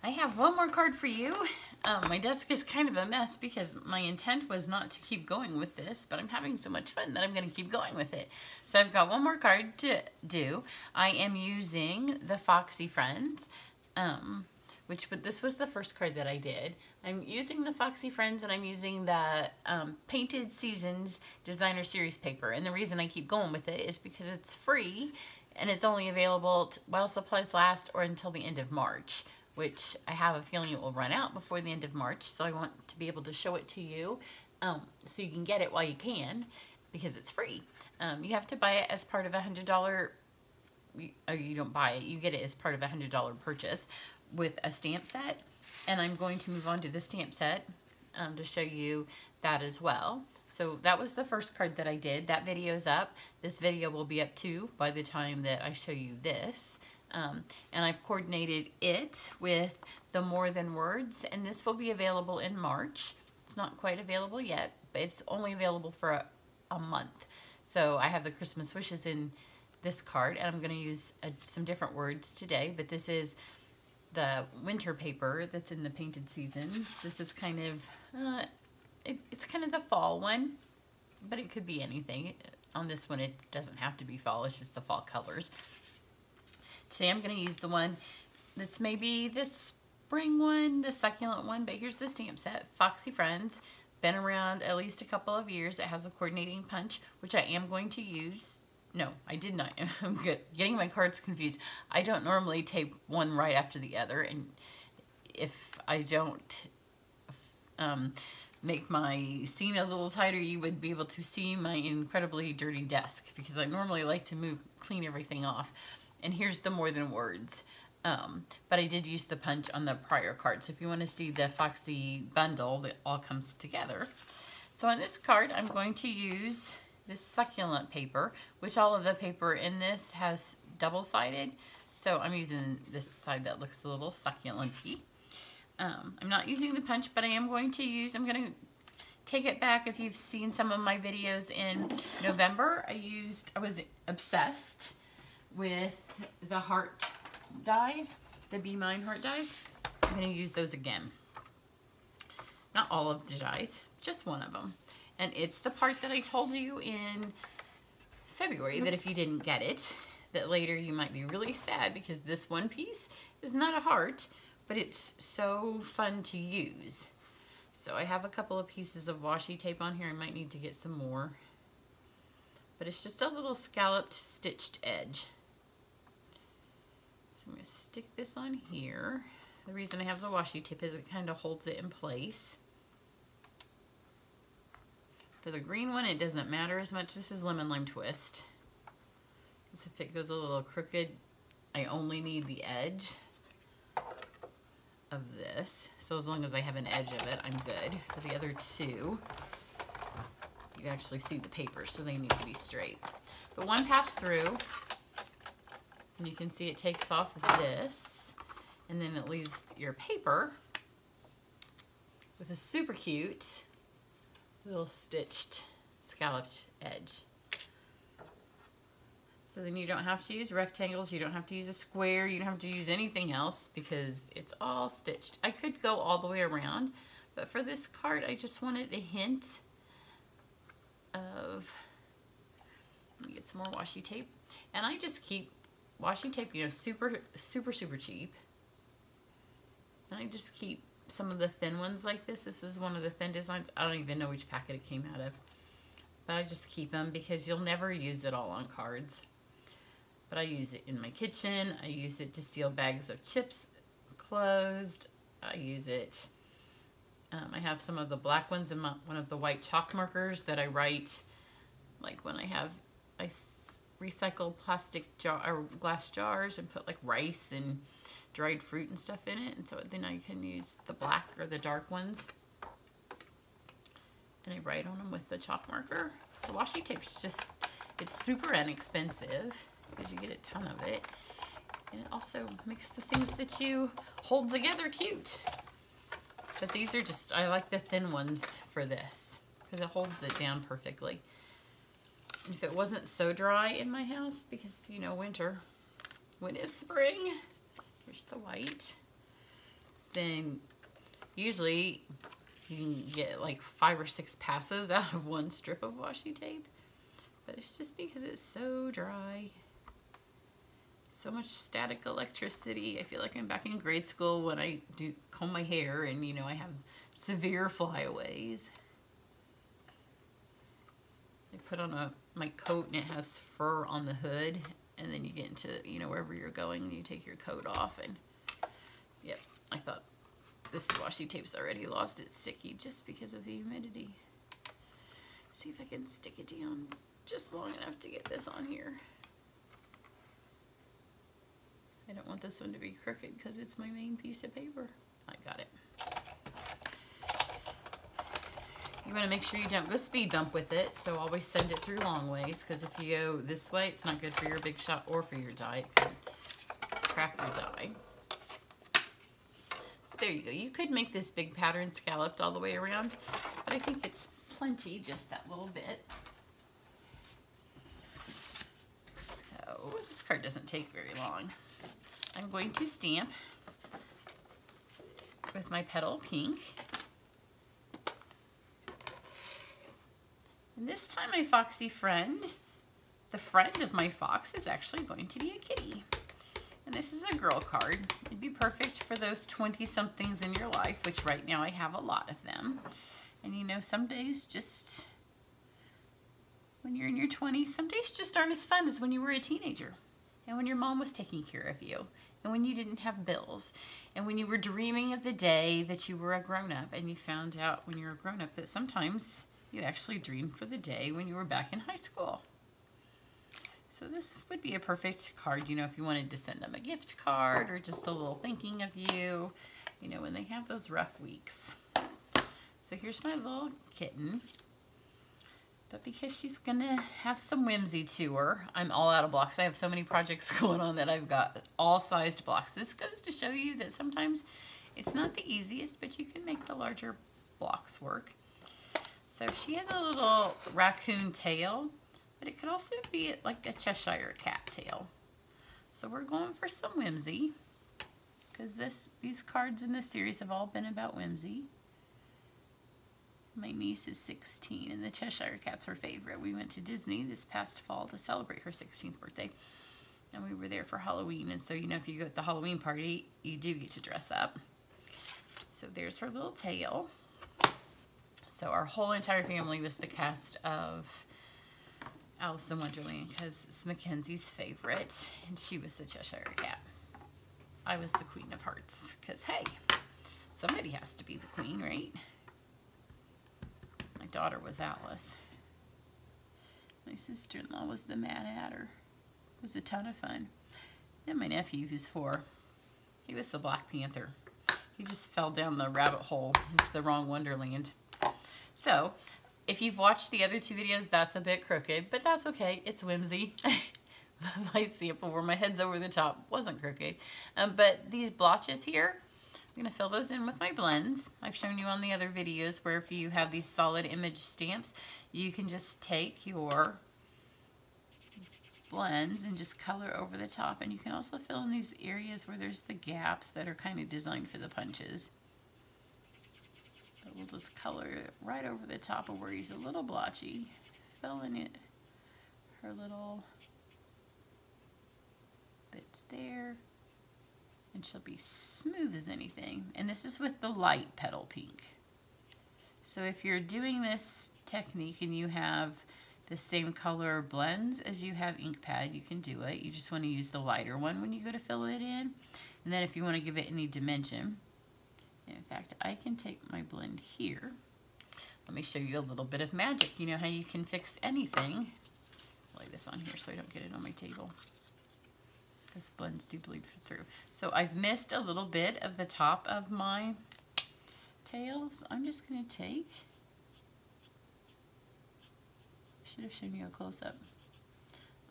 I have one more card for you. My desk is kind of a mess because my intent was not to keep going with this, but I'm having so much fun that I'm going to keep going with it. So I've got one more card to do. I am using the Foxy Friends, this was the first card that I did. I'm using the Foxy Friends and I'm using the Painted Seasons Designer Series paper. And the reason I keep going with it is because it's free and it's only available while supplies last or until the end of March, which I have a feeling it will run out before the end of March. So I want to be able to show it to you so you can get it while you can because it's free. You have to buy it as part of a $100, or you don't buy it, you get it as part of a $100 purchase with a stamp set. And I'm going to move on to the stamp set to show you that as well. So that was the first card that I did. That video's up. This video will be up too by the time that I show you this. And I've coordinated it with the More Than Words, and this will be available in March. It's not quite available yet, but it's only available for a month. So I have the Christmas wishes in this card, and I'm going to use some different words today, but this is the winter paper that's in the Painted Seasons. This is kind of, it's kind of the fall one, but it could be anything. On this one, it doesn't have to be fall, it's just the fall colors. Today I'm going to use the one that's maybe the spring one, the succulent one, but here's the stamp set, Foxy Friends. Been around at least a couple of years. It has a coordinating punch, which I am going to use. No, I did not. I'm good. Getting my cards confused. I don't normally tape one right after the other, and if I don't make my scene a little tighter, you would be able to see my incredibly dirty desk because I normally like to clean everything off. And here's the More Than Words. But I did use the punch on the prior card. So if you want to see the Foxy bundle that all comes together. So on this card, I'm going to use this succulent paper, which all of the paper in this has double-sided. So I'm using this side that looks a little succulent-y. I'm not using the punch, but I am going to use, I'm going to take it back. If you've seen some of my videos in November, I was obsessed with the heart dies, the Be Mine heart dies. I'm going to use those again. Not all of the dies, just one of them. And it's the part that I told you in February that if you didn't get it, that later you might be really sad because this one piece is not a heart, but it's so fun to use. So I have a couple of pieces of washi tape on here. I might need to get some more. But it's just a little scalloped stitched edge. So I'm going to stick this on here. The reason I have the washi tape is it kind of holds it in place. For the green one, it doesn't matter as much. This is Lemon Lime Twist. Because if it goes a little crooked, I only need the edge of this. So as long as I have an edge of it, I'm good. For the other two, you actually see the paper, so they need to be straight. But one pass through, and you can see it takes off this, and then it leaves your paper with a super cute little stitched scalloped edge. So then you don't have to use rectangles, you don't have to use a square, you don't have to use anything else because it's all stitched. I could go all the way around, but for this card I just wanted a hint of, let me get some more washi tape. And I just keep washi tape, you know, super cheap. And I just keep some of the thin ones like this. This is one of the thin designs. I don't even know which packet it came out of. But I just keep them because you'll never use it all on cards. But I use it in my kitchen. I use it to seal bags of chips closed. I use it. I have some of the black ones and one of the white chalk markers that I write, like when I recycle plastic jar or glass jars and put like rice and dried fruit and stuff in it, and so then I can use the black or the dark ones and I write on them with the chalk marker. So washi tape's just, it's super inexpensive because you get a ton of it, and it also makes the things that you hold together cute. But these are just, I like the thin ones for this because it holds it down perfectly. And if it wasn't so dry in my house, because you know winter, when it's spring, here's the white. then usually you can get like 5 or 6 passes out of one strip of washi tape. But it's just because it's so dry. So much static electricity. I feel like I'm back in grade school when I do comb my hair and, you know, I have severe flyaways. I put on my coat and it has fur on the hood, and then you get into, you know, wherever you're going and you take your coat off, and yep, I thought this washi tape's already lost its sticky just because of the humidity. See if I can stick it down just long enough to get this on here. I don't want this one to be crooked because it's my main piece of paper. I got it. You want to make sure you don't go speed bump with it, so always send it through long ways, because if you go this way, it's not good for your big shot or for your die. It could crack your die. So there you go. You could make this big pattern scalloped all the way around, but I think it's plenty, just that little bit. So this card doesn't take very long. I'm going to stamp with my petal pink. And this time my Foxy friend, the friend of my fox, is actually going to be a kitty. And this is a girl card. It'd be perfect for those 20-somethings in your life, which right now I have a lot of them. And you know, some days just, when you're in your 20s, some days just aren't as fun as when you were a teenager. And when your mom was taking care of you. And when you didn't have bills. And when you were dreaming of the day that you were a grown-up, and you found out when you were a grown-up that sometimes you actually dreamed for the day when you were back in high school. So this would be a perfect card, you know, if you wanted to send them a gift card or just a little thinking of you, you know, when they have those rough weeks. So here's my little kitten. But because she's gonna have some whimsy to her, I'm all out of blocks. I have so many projects going on that I've got all sized blocks. This goes to show you that sometimes it's not the easiest, but you can make the larger blocks work. So she has a little raccoon tail, but it could also be like a Cheshire cat tail. So we're going for some whimsy, because these cards in this series have all been about whimsy. My niece is 16 and the Cheshire cat's her favorite. We went to Disney this past fall to celebrate her 16th birthday, and we were there for Halloween. And so, you know, if you go to the Halloween party, you do get to dress up. So there's her little tail. So our whole entire family was the cast of Alice in Wonderland, because it's Mackenzie's favorite, and she was the Cheshire cat. I was the Queen of Hearts, because hey, somebody has to be the queen, right? My daughter was Alice. My sister-in-law was the Mad Hatter. It was a ton of fun. Then my nephew, who's 4, he was the Black Panther. He just fell down the rabbit hole into the wrong Wonderland. So, if you've watched the other 2 videos, that's a bit crooked, but that's okay. It's whimsy. My sample where my head's over the top wasn't crooked. But these blotches here, I'm going to fill those in with my blends. I've shown you on the other videos where if you have these solid image stamps, you can just take your blends and just color over the top. And you can also fill in these areas where there's the gaps that are kind of designed for the punches. We'll just color it right over the top of where he's a little blotchy, fill in it, her little bits there, and she'll be smooth as anything. And this is with the light petal pink. So if you're doing this technique and you have the same color blends as you have ink pad, you can do it. You just want to use the lighter one when you go to fill it in. And then if you want to give it any dimension, in fact, I can take my blend here. Let me show you a little bit of magic. You know how you can fix anything. Lay this on here so I don't get it on my table, because blends do bleed through. So I've missed a little bit of the top of my tail, so I'm just going to take, should have shown you a close-up.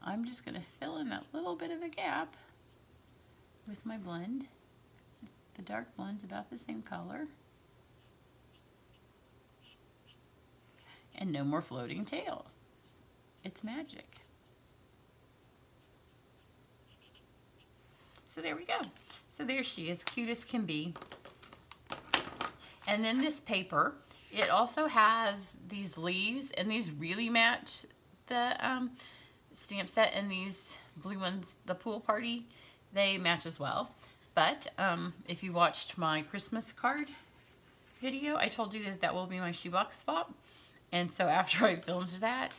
I'm just going to fill in that little bit of a gap with my blend. The dark blend's about the same color. And no more floating tail. It's magic. So there we go. So there she is, cute as can be. And then this paper, it also has these leaves, and these really match the stamp set, and these blue ones, the pool party, they match as well. But if you watched my Christmas card video, I told you that that will be my shoebox swap. And so after I filmed that,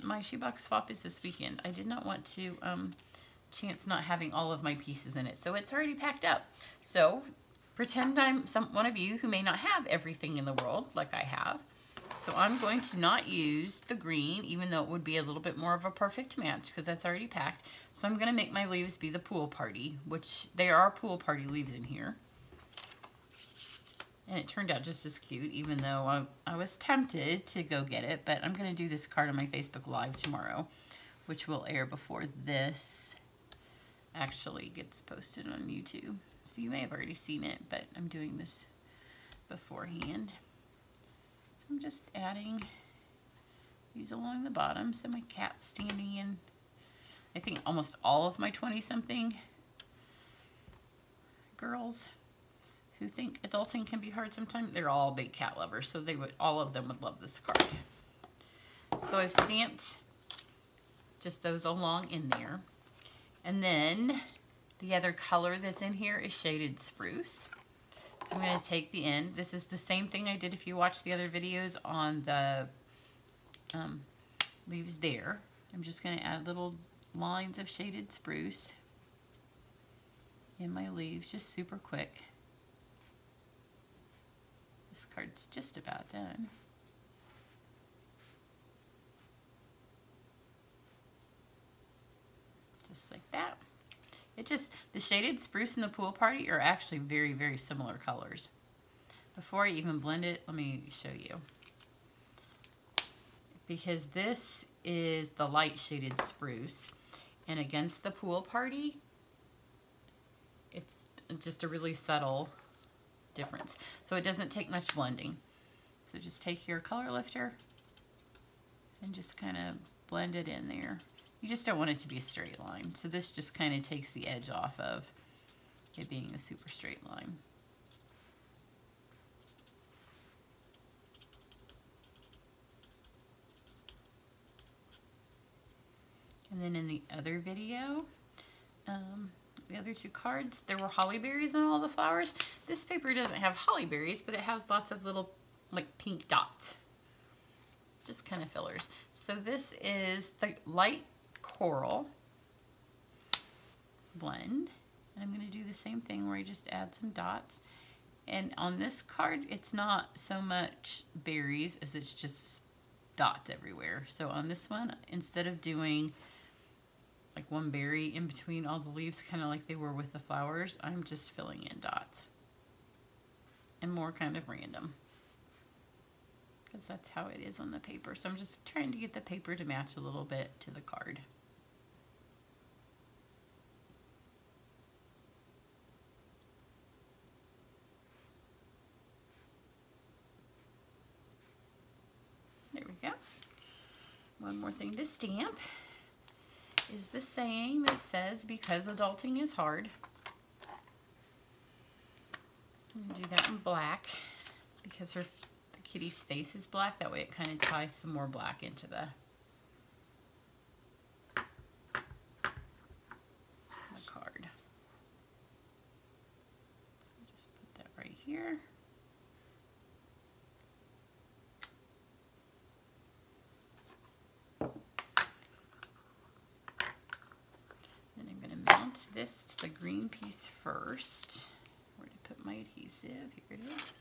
my shoebox swap is this weekend. I did not want to chance not having all of my pieces in it, so it's already packed up. So pretend I'm one of you who may not have everything in the world like I have. So I'm going to not use the green, even though it would be a little bit more of a perfect match because that's already packed. So I'm going to make my leaves be the pool party, which there are pool party leaves in here. And it turned out just as cute, even though I was tempted to go get it. But I'm going to do this card on my Facebook Live tomorrow, which will air before this actually gets posted on YouTube. So you may have already seen it, but I'm doing this beforehand. So I'm just adding these along the bottom. So my cat's standing in, I think, almost all of my 20-something girls who think adulting can be hard sometimes. They're all big cat lovers, so all of them would love this card. So I've stamped just those along in there. And then the other color that's in here is Shaded Spruce. So I'm going to take the end. This is the same thing I did if you watch the other videos on the leaves there. I'm just going to add little lines of Shaded Spruce in my leaves, just super quick. This card's just about done. Just like that. The Shaded Spruce and the pool party are actually very, very similar colors. Before I even blend it, let me show you. Because this is the light Shaded Spruce, and against the pool party, it's just a really subtle difference. So it doesn't take much blending. So just take your color lifter and just kind of blend it in there. You just don't want it to be a straight line. So this just kind of takes the edge off of it being a super straight line. And then in the other video, the other two cards, there were holly berries in all the flowers. This paper doesn't have holly berries, but it has lots of little like pink dots. Just kind of fillers. So this is the light coral blend. And I'm going to do the same thing where I just add some dots. And on this card, it's not so much berries as it's just dots everywhere. So on this one, instead of doing like one berry in between all the leaves, kind of like they were with the flowers, I'm just filling in dots. And more kind of random. Because that's how it is on the paper. So I'm just trying to get the paper to match a little bit to the card. There we go. One more thing to stamp is the saying that says, because adulting is hard. I'm going to do that in black because the kitty's face is black. That way it kind of ties some more black into the card. So just put that right here. This to the green piece first. Where to put my adhesive? Here it is.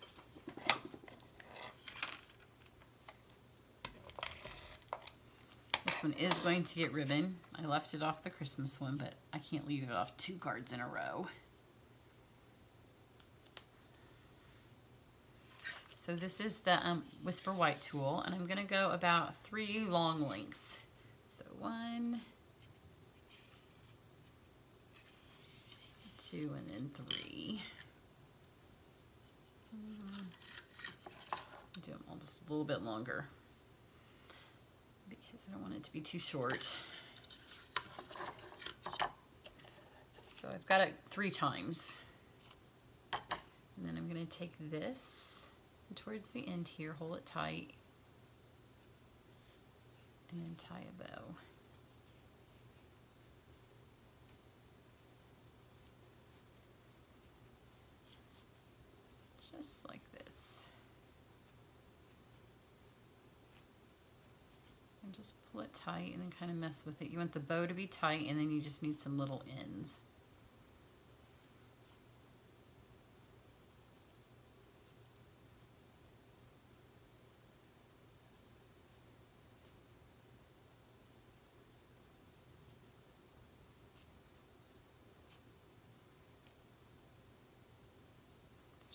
This one is going to get ribbon. I left it off the Christmas one, but I can't leave it off 2 cards in a row. So this is the Whisper White tool, and I'm going to go about 3 long lengths. So 1, 2, and then 3. Do them all just a little bit longer because I don't want it to be too short. So I've got it 3 times. And then I'm going to take this towards the end here, hold it tight, and then tie a bow. Just like this. And just pull it tight and then kind of mess with it. You want the bow to be tight, and then you just need some little ends.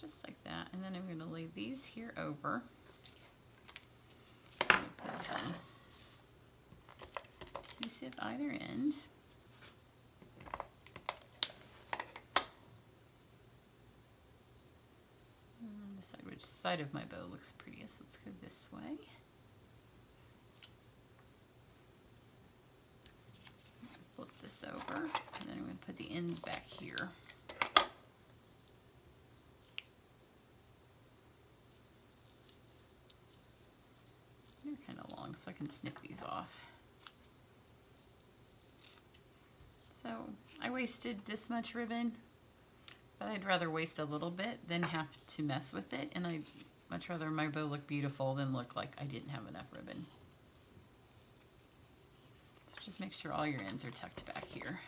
Just like that, and then I'm going to lay these here over. Put some adhesive either end. Decide which side of my bow looks prettiest. Let's go this way. Flip this over, and then I'm going to put the ends back here. Kind of long, so I can snip these off. So I wasted this much ribbon, but I'd rather waste a little bit than have to mess with it, and I'd much rather my bow look beautiful than look like I didn't have enough ribbon. So just make sure all your ends are tucked back here.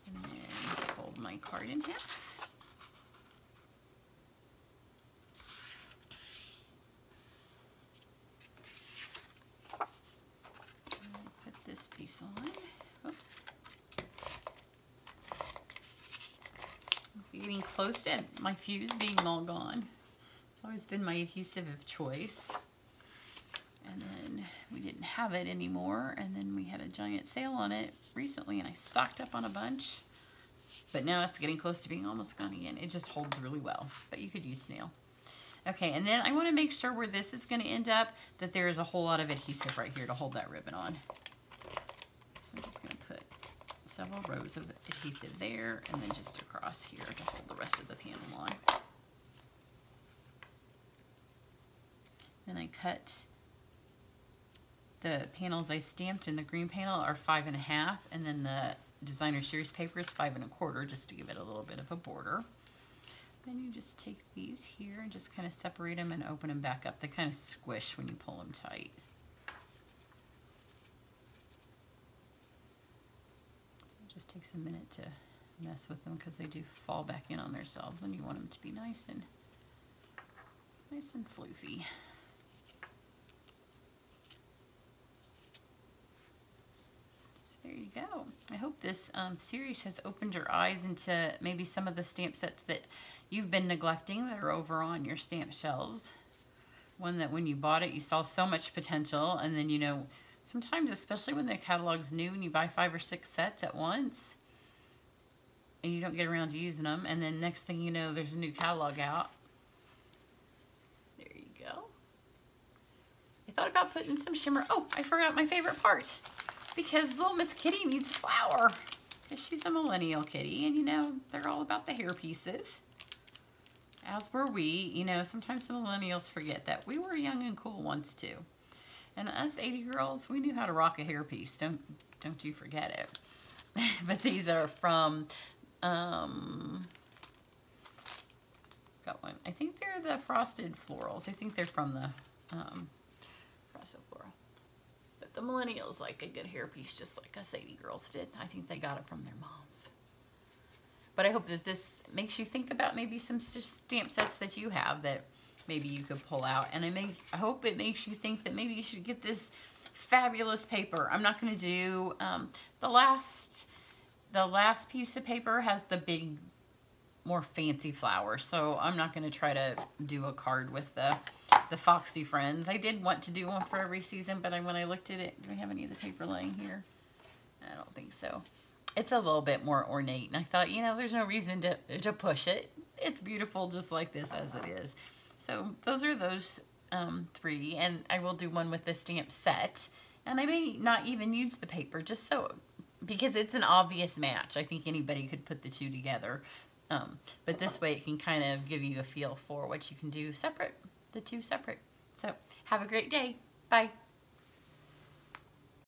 And then fold my card in half. This piece on. Oops. I'm getting close to my fuse being all gone. It's always been my adhesive of choice. And then we didn't have it anymore, and then we had a giant sale on it recently, and I stocked up on a bunch. But now it's getting close to being almost gone again. It just holds really well, but you could use snail. Okay, and then I want to make sure where this is going to end up that there is a whole lot of adhesive right here to hold that ribbon on. So I'm just going to put several rows of adhesive there, and then just across here to hold the rest of the panel on. Then I cut the panels I stamped in the green panel are 5.5, and then the designer series paper is 5.25, just to give it a little bit of a border. Then you just take these here and just kind of separate them and open them back up. They kind of squish when you pull them tight. Just takes a minute to mess with them because they do fall back in on themselves, and you want them to be nice and floofy. So there you go. I hope this series has opened your eyes into maybe some of the stamp sets that you've been neglecting that are over on your stamp shelves. One that when you bought it you saw so much potential, and then you know, sometimes, especially when the catalog's new and you buy 5 or 6 sets at once and you don't get around to using them, and then next thing you know, there's a new catalog out. There you go. I thought about putting some shimmer. Oh, I forgot my favorite part, because little Miss Kitty needs a flower because she's a millennial kitty, and you know, they're all about the hair pieces. As were we. You know, sometimes the millennials forget that we were young and cool once too. And us 80 girls, we knew how to rock a hairpiece. Don't you forget it. But these are from, got one. I think they're the Frosted Florals. I think they're from the Frosted Floral. But the millennials like a good hairpiece just like us 80 girls did. I think they got it from their moms. But I hope that this makes you think about maybe some stamp sets that you have that maybe you could pull out, and I hope it makes you think that maybe you should get this fabulous paper. I'm not going to do the last piece of paper has the big, more fancy flowers, so I'm not going to try to do a card with the Foxy Friends. I did want to do one for every season, but when I looked at it, do I have any of the paper laying here? I don't think so. It's a little bit more ornate, and I thought, you know, there's no reason to push it. It's beautiful just like this as it is. So those are those 3, and I will do one with the stamp set, and I may not even use the paper just so because it's an obvious match. I think anybody could put the two together. But this way it can kind of give you a feel for what you can do separate, the two separate. So have a great day. Bye.